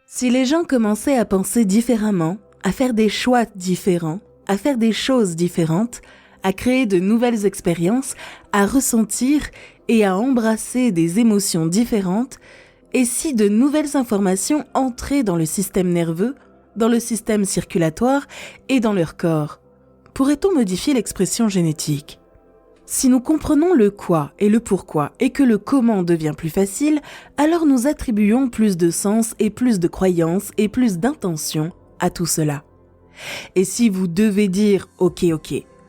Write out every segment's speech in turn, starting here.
Si les gens commençaient à penser différemment, à faire des choix différents, à faire des choses différentes, à créer de nouvelles expériences, à ressentir et à embrasser des émotions différentes, et si de nouvelles informations entraient dans le système nerveux, dans le système circulatoire et dans leur corps, pourrait-on modifier l'expression génétique ? Si nous comprenons le quoi et le pourquoi et que le comment devient plus facile, alors nous attribuons plus de sens et plus de croyances et plus d'intention à tout cela. Et si vous devez dire « ok,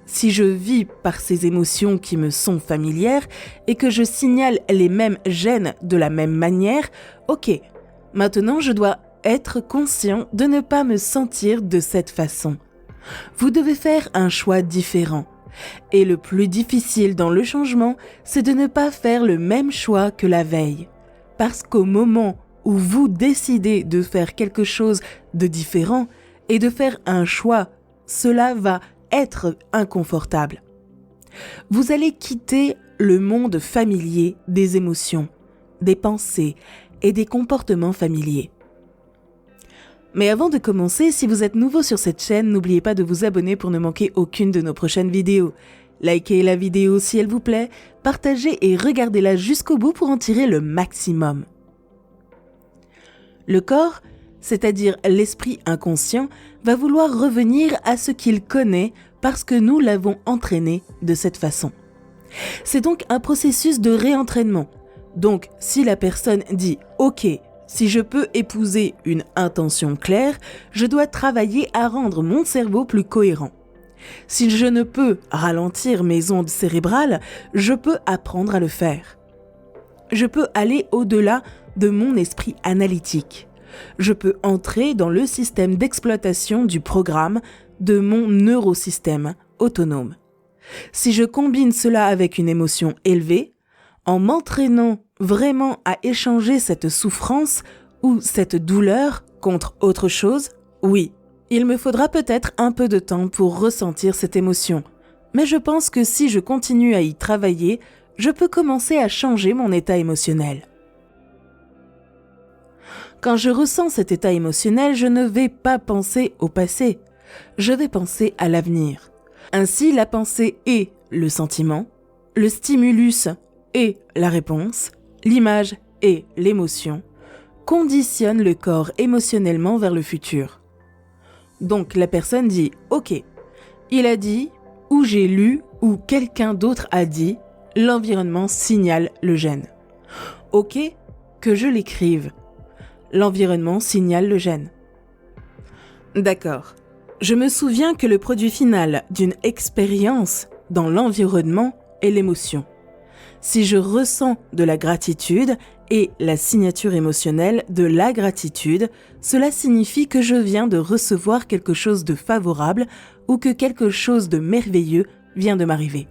si je vis par ces émotions qui me sont familières et que je signale les mêmes gènes de la même manière, ok, maintenant je dois être conscient de ne pas me sentir de cette façon. » Vous devez faire un choix différent. Et le plus difficile dans le changement, c'est de ne pas faire le même choix que la veille. Parce qu'au moment où vous décidez de faire quelque chose de différent et de faire un choix, cela va être inconfortable. Vous allez quitter le monde familier des émotions, des pensées et des comportements familiers. Mais avant de commencer, si vous êtes nouveau sur cette chaîne, n'oubliez pas de vous abonner pour ne manquer aucune de nos prochaines vidéos. Likez la vidéo si elle vous plaît, partagez et regardez-la jusqu'au bout pour en tirer le maximum. Le corps, c'est-à-dire l'esprit inconscient, va vouloir revenir à ce qu'il connaît parce que nous l'avons entraîné de cette façon. C'est donc un processus de réentraînement. Donc, si la personne dit « ok », si je peux épouser une intention claire, je dois travailler à rendre mon cerveau plus cohérent. Si je ne peux ralentir mes ondes cérébrales, je peux apprendre à le faire. Je peux aller au-delà de mon esprit analytique. Je peux entrer dans le système d'exploitation du programme de mon neurosystème autonome. Si je combine cela avec une émotion élevée, en m'entraînant vraiment à échanger cette souffrance ou cette douleur contre autre chose, oui, il me faudra peut-être un peu de temps pour ressentir cette émotion. Mais je pense que si je continue à y travailler, je peux commencer à changer mon état émotionnel. Quand je ressens cet état émotionnel, je ne vais pas penser au passé, je vais penser à l'avenir. Ainsi, la pensée est le sentiment, le stimulus et la réponse, l'image et l'émotion, conditionnent le corps émotionnellement vers le futur. Donc la personne dit « ok », il a dit, ou j'ai lu, ou quelqu'un d'autre a dit, l'environnement signale le gène. Ok, que je l'écrive. L'environnement signale le gène. D'accord. Je me souviens que le produit final d'une expérience dans l'environnement est l'émotion. Si je ressens de la gratitude et la signature émotionnelle de la gratitude, cela signifie que je viens de recevoir quelque chose de favorable ou que quelque chose de merveilleux vient de m'arriver.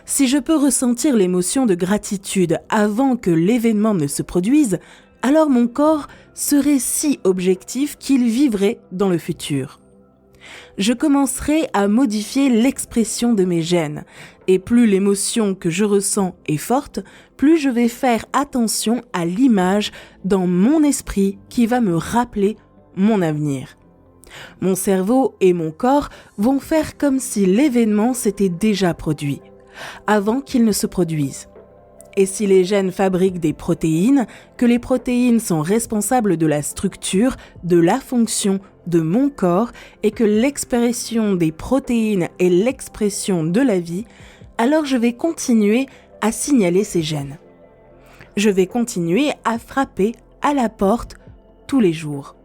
Si je peux ressentir l'émotion de gratitude avant que l'événement ne se produise, alors mon corps serait si objectif qu'il vivrait dans le futur. Je commencerai à modifier l'expression de mes gènes. Et plus l'émotion que je ressens est forte, plus je vais faire attention à l'image dans mon esprit qui va me rappeler mon avenir. Mon cerveau et mon corps vont faire comme si l'événement s'était déjà produit, avant qu'il ne se produise. Et si les gènes fabriquent des protéines, que les protéines sont responsables de la structure, de la fonction de mon corps et que l'expression des protéines est l'expression de la vie, alors je vais continuer à signaler ces gènes. Je vais continuer à frapper à la porte tous les jours.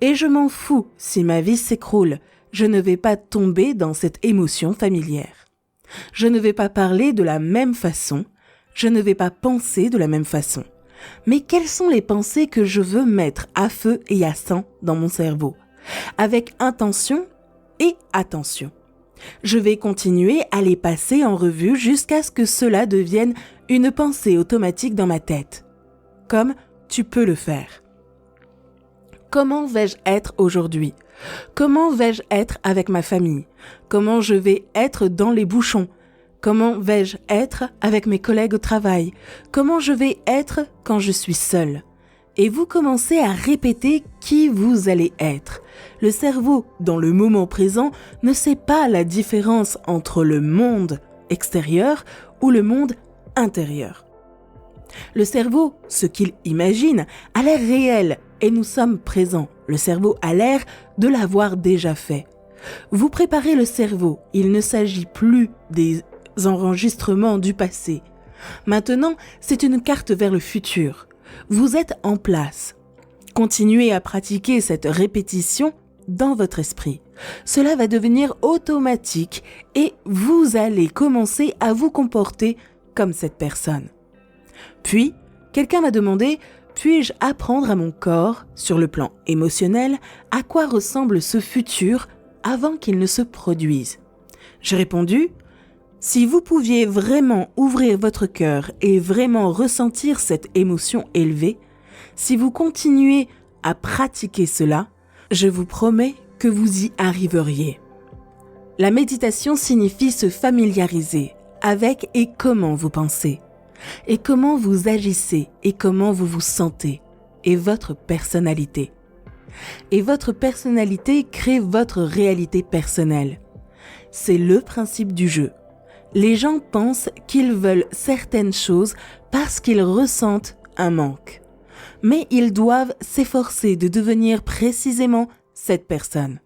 Et je m'en fous si ma vie s'écroule, je ne vais pas tomber dans cette émotion familière. Je ne vais pas parler de la même façon, je ne vais pas penser de la même façon. Mais quelles sont les pensées que je veux mettre à feu et à sang dans mon cerveau ? Avec intention et attention. Je vais continuer à les passer en revue jusqu'à ce que cela devienne une pensée automatique dans ma tête. Comme tu peux le faire. Comment vais-je être aujourd'hui ? Comment vais-je être avec ma famille ? Comment je vais être dans les bouchons ? Comment vais-je être avec mes collègues au travail ? Comment je vais être quand je suis seule ? et vous commencez à répéter qui vous allez être. Le cerveau, dans le moment présent, ne sait pas la différence entre le monde extérieur ou le monde intérieur. Le cerveau, ce qu'il imagine, a l'air réel et nous sommes présents. Le cerveau a l'air de l'avoir déjà fait. Vous préparez le cerveau, il ne s'agit plus des enregistrements du passé. Maintenant, c'est une carte vers le futur. Vous êtes en place. Continuez à pratiquer cette répétition dans votre esprit. Cela va devenir automatique et vous allez commencer à vous comporter comme cette personne. Puis, quelqu'un m'a demandé « Puis-je apprendre à mon corps, sur le plan émotionnel, à quoi ressemble ce futur avant qu'il ne se produise ?» J'ai répondu « Si vous pouviez vraiment ouvrir votre cœur et vraiment ressentir cette émotion élevée, si vous continuez à pratiquer cela, je vous promets que vous y arriveriez. » La méditation signifie se familiariser avec et comment vous pensez, et comment vous agissez, et comment vous vous sentez, et votre personnalité. Et votre personnalité crée votre réalité personnelle. C'est le principe du jeu. Les gens pensent qu'ils veulent certaines choses parce qu'ils ressentent un manque. Mais ils doivent s'efforcer de devenir précisément cette personne.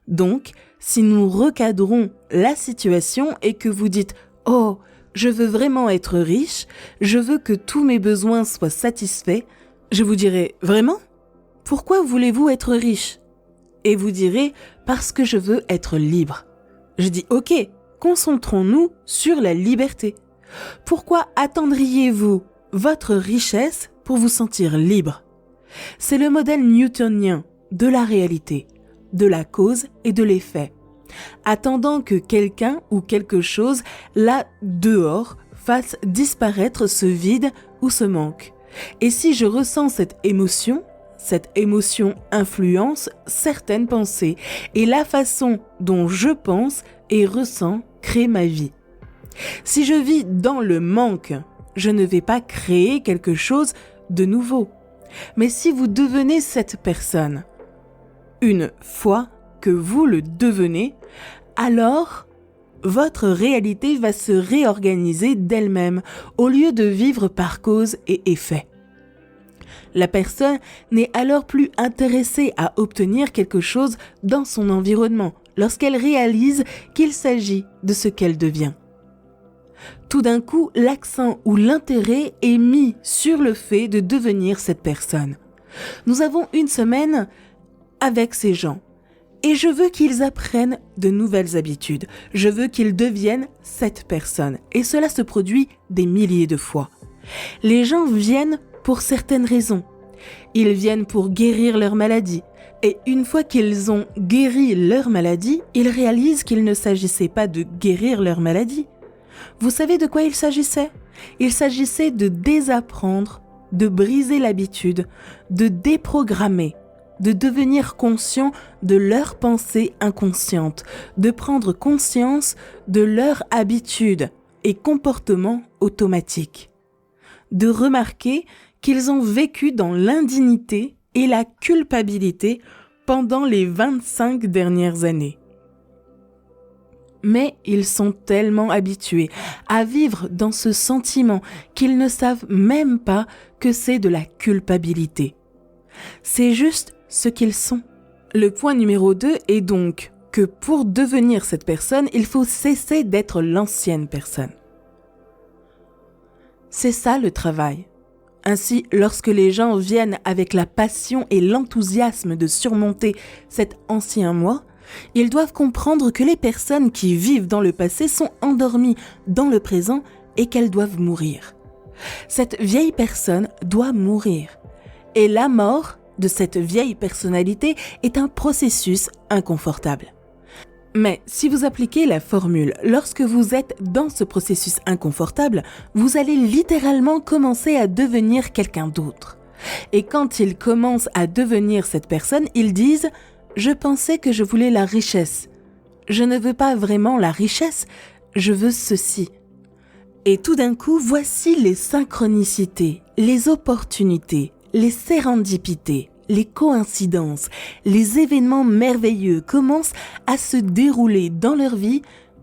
Donc, si nous recadrons la situation et que vous dites « Oh, je veux vraiment être riche, je veux que tous mes besoins soient satisfaits », je vous dirai « Vraiment ? Pourquoi voulez-vous être riche ?» Et vous direz « Parce que je veux être libre ». Je dis « Ok, concentrons-nous sur la liberté. Pourquoi attendriez-vous votre richesse pour vous sentir libre ? C'est le modèle newtonien de la réalité, de la cause et de l'effet. Attendant que quelqu'un ou quelque chose, là dehors, fasse disparaître ce vide ou ce manque. Et si je ressens cette émotion influence certaines pensées et la façon dont je pense et ressens crée ma vie. Si je vis dans le manque, je ne vais pas créer quelque chose de nouveau. Mais si vous devenez cette personne, une fois que vous le devenez, alors votre réalité va se réorganiser d'elle-même au lieu de vivre par cause et effet. La personne n'est alors plus intéressée à obtenir quelque chose dans son environnement lorsqu'elle réalise qu'il s'agit de ce qu'elle devient. Tout d'un coup, l'accent ou l'intérêt est mis sur le fait de devenir cette personne. Nous avons une semaine avec ces gens et je veux qu'ils apprennent de nouvelles habitudes. Je veux qu'ils deviennent cette personne et cela se produit des milliers de fois. Les gens viennent pour certaines raisons. Ils viennent pour guérir leur maladie. Et une fois qu'ils ont guéri leur maladie, ils réalisent qu'il ne s'agissait pas de guérir leur maladie. Vous savez de quoi il s'agissait ? Il s'agissait de désapprendre, de briser l'habitude, de déprogrammer, de devenir conscient de leurs pensées inconscientes, de prendre conscience de leurs habitudes et comportements automatiques, de remarquer qu'ils ont vécu dans l'indignité et la culpabilité pendant les 25 dernières années. Mais ils sont tellement habitués à vivre dans ce sentiment qu'ils ne savent même pas que c'est de la culpabilité. C'est juste ce qu'ils sont. Le point numéro 2 est donc que pour devenir cette personne, il faut cesser d'être l'ancienne personne. C'est ça le travail. Ainsi, lorsque les gens viennent avec la passion et l'enthousiasme de surmonter cet ancien moi, ils doivent comprendre que les personnes qui vivent dans le passé sont endormies dans le présent et qu'elles doivent mourir. Cette vieille personne doit mourir. Et la mort de cette vieille personnalité est un processus inconfortable. Mais si vous appliquez la formule lorsque vous êtes dans ce processus inconfortable, vous allez littéralement commencer à devenir quelqu'un d'autre. Et quand ils commencent à devenir cette personne, ils disent « Je pensais que je voulais la richesse. Je ne veux pas vraiment la richesse, je veux ceci. » Et tout d'un coup, voici les synchronicités, les opportunités, les sérendipités, les coïncidences, les événements merveilleux commencent à se dérouler dans leur vie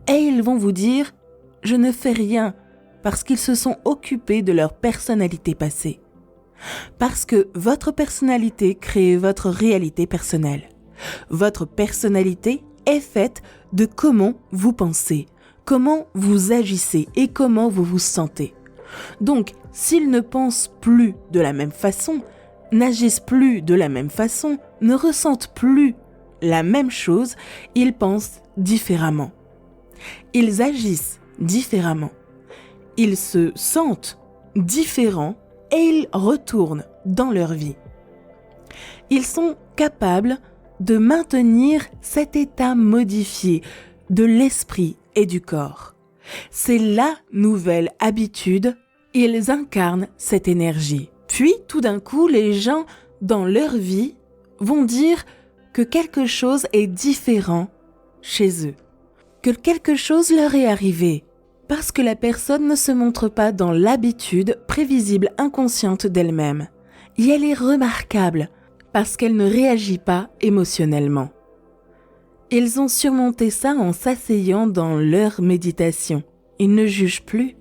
et ils vont vous dire « je ne fais rien » parce qu'ils se sont occupés de leur personnalité passée. Parce que votre personnalité crée votre réalité personnelle. Votre personnalité est faite de comment vous pensez, comment vous agissez et comment vous vous sentez. Donc, s'ils ne pensent plus de la même façon, n'agissent plus de la même façon, ne ressentent plus la même chose, ils pensent différemment. Ils agissent différemment. Ils se sentent différents et ils retournent dans leur vie. Ils sont capables de maintenir cet état modifié de l'esprit et du corps. C'est la nouvelle habitude, ils incarnent cette énergie. Puis, tout d'un coup, les gens dans leur vie vont dire que quelque chose est différent chez eux, que quelque chose leur est arrivé, parce que la personne ne se montre pas dans l'habitude prévisible inconsciente d'elle-même. Et elle est remarquable, parce qu'elle ne réagit pas émotionnellement. Ils ont surmonté ça en s'asseyant dans leur méditation. Ils ne jugent plus.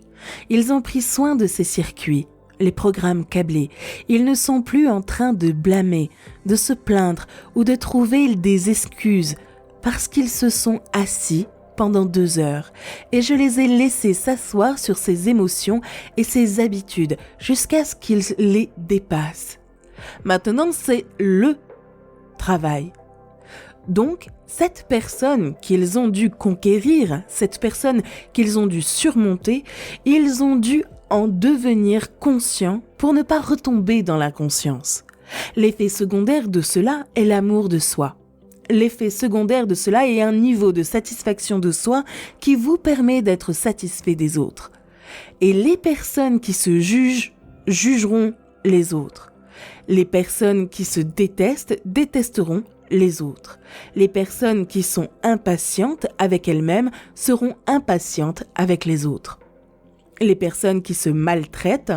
Ils ont pris soin de ces circuits, les programmes câblés. Ils ne sont plus en train de blâmer, de se plaindre ou de trouver des excuses parce qu'ils se sont assis pendant 2 heures et je les ai laissés s'asseoir sur ces émotions et ces habitudes jusqu'à ce qu'ils les dépassent. Maintenant, c'est le travail. Donc, cette personne qu'ils ont dû conquérir, cette personne qu'ils ont dû surmonter, ils ont dû en devenir conscients pour ne pas retomber dans l'inconscience. L'effet secondaire de cela est l'amour de soi. L'effet secondaire de cela est un niveau de satisfaction de soi qui vous permet d'être satisfait des autres. Et les personnes qui se jugent, jugeront les autres. Les personnes qui se détestent, détesteront les autres. Les personnes qui sont impatientes avec elles-mêmes seront impatientes avec les autres. Les personnes qui se maltraitent,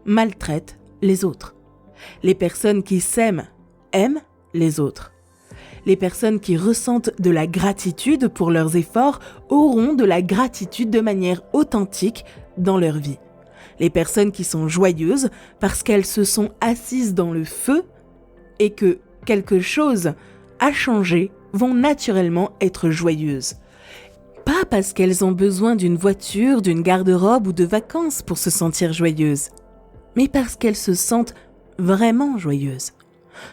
maltraitent les autres. Les personnes qui s'aiment, aiment les autres. Les personnes qui ressentent de la gratitude pour leurs efforts auront de la gratitude de manière authentique dans leur vie. Les personnes qui sont joyeuses parce qu'elles se sont assises dans le feu et que quelque chose a changé vont naturellement être joyeuses. Pas parce qu'elles ont besoin d'une voiture, d'une garde-robe ou de vacances pour se sentir joyeuses, mais parce qu'elles se sentent vraiment joyeuses.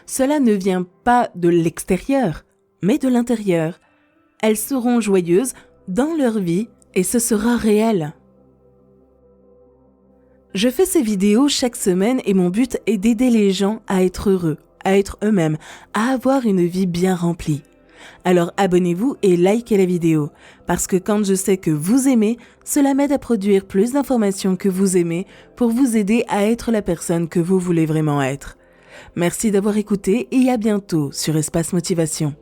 Cela ne vient pas de l'extérieur, mais de l'intérieur. Elles seront joyeuses dans leur vie et ce sera réel. Je fais ces vidéos chaque semaine et mon but est d'aider les gens à être heureux, à être eux-mêmes, à avoir une vie bien remplie. Alors abonnez-vous et likez la vidéo, parce que quand je sais que vous aimez, cela m'aide à produire plus d'informations que vous aimez pour vous aider à être la personne que vous voulez vraiment être. Merci d'avoir écouté et à bientôt sur Espace Motivation.